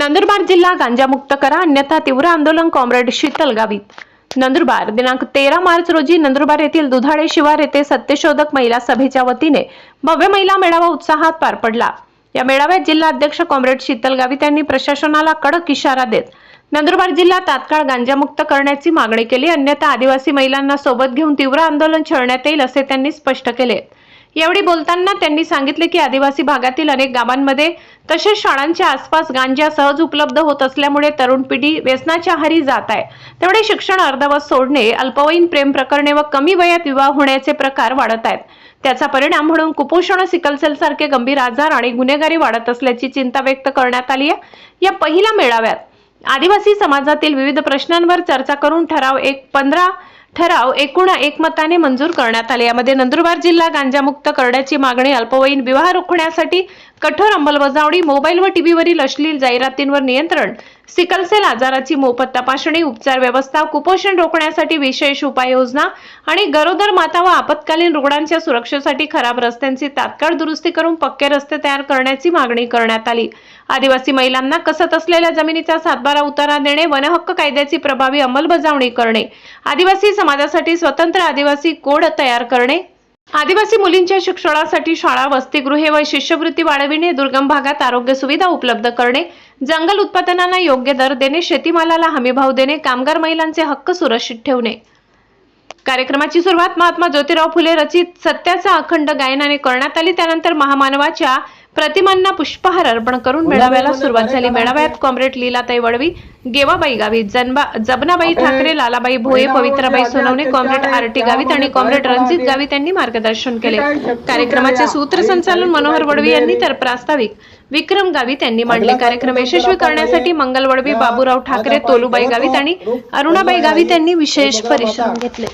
नंदुरबार जिल्हा गांजामुक्त करा अन्यथा तीव्र आंदोलन कॉम्रेड शीतल गावित। नंदुरबार दिनांक 13 मार्च रोजी नंदुरबार येथील दुधाळे शिवार येथे सत्यशोधक महिला सभेच्या वतीने भव्य महिला मेळावा उत्साहात पार पडला। या मेळाव्यात जिल्हा अध्यक्ष कॉम्रेड शीतल गावित यांनी प्रशासनाला कडक इशारा देत नंदुरबार जिल्हा तात्काळ गांजामुक्त करण्याची मागणी केली, अन्यथा आदिवासी महिलांना सोबत घेऊन तीव्र आंदोलन छेडण्यात येईल असे त्यांनी स्पष्ट केले। यावेळी बोलताना त्यांनी सांगितले की आदिवासी भागातील अनेक गावांमध्ये तसेच शाळांच्या आसपास गांजा सहज उपलब्ध होत असल्यामुळे तरुण पिढी व्यसनाच्या आहारी जात आहे। त्यामुळे शिक्षण अर्धवट सोडणे, अल्पवयीन प्रेम प्रकरणे व कमी वयात विवाह होण्याचे प्रकार वाढत आहेत। त्याचा परिणाम म्हणून कुपोषण, सिकलसेल सारखे गंभीर आजार आणि गुन्हेगारी वाढत असल्याची चिंता व्यक्त करण्यात आली आहे। या पहिल्या मेळाव्यात आदिवासी समाजातील विविध प्रश्नांवर चर्चा करून ठराव एकूण एकमताने मंजूर करण्यात आले। यामध्ये नंदुरबार जिल्हा गांजामुक्त करण्याची मागणी, अल्पवयीन विवाह रोखण्यासाठी कठोर अंमलबजावणी, मोबाईल व टीव्हीवरील अश्लील जाहिरातींवर नियंत्रण, सिकलसेल आजाराची मोफत तपासणी, उपचार व्यवस्था, कुपोषण रोखण्यासाठी विशेष उपाययोजना आणि गरोदर माता व आपत्कालीन रुग्णांच्या सुरक्षेसाठी खराब रस्त्यांची तात्काळ दुरुस्ती करून पक्के रस्ते तयार करण्याची मागणी करण्यात आली। आदिवासी महिलांना कसत असलेल्या जमिनीचा सातबारा उतारा देणे, वनहक्क कायद्याची प्रभावी अंमलबजावणी करणे, आदिवासी समाजासाठी स्वतंत्र आदिवासी कोड तयार करणे, आदिवासी मुलींच्या शिक्षणासाठी शाळा, वसतिगृहे व शिष्यवृत्ती वाढविणे, दुर्गम भागात आरोग्य सुविधा उपलब्ध करणे, जंगल उत्पादनांना योग्य दर देणे, शेतीमालाला हमीभाव देणे, कामगार महिलांचे हक्क सुरक्षित ठेवणे। कार्यक्रमाची सुरुवात महात्मा ज्योतिराव फुले रचित सत्याचा अखंड गायनाने करण्यात आली। त्यानंतर महामानवाच्या प्रतिमांना पुष्पहार अर्पण करून मेळाव्याला सुरुवात झाली। मेळाव्यात comrade Leelatai Vadvi, Gevabai Gavit, Jabnabai Thakare, Lalabai Bhoye, Pavitrabai Sonawane, comrade RT Gavit आणि कॉम्रेड रणजित गावित यांनी मार्गदर्शन केले। कार्यक्रमाचे सूत्रसंचालन मनोहर वडवी यांनी तर प्रास्ताविक विक्रम गावित यांनी मांडले। कार्यक्रम यशस्वी करण्यासाठी मंगल वडवी, बाबूराव ठाकरे, तोलुबाई गावित आणि अरुणाबाई गावित यांनी विशेष परिश्रम घेतले।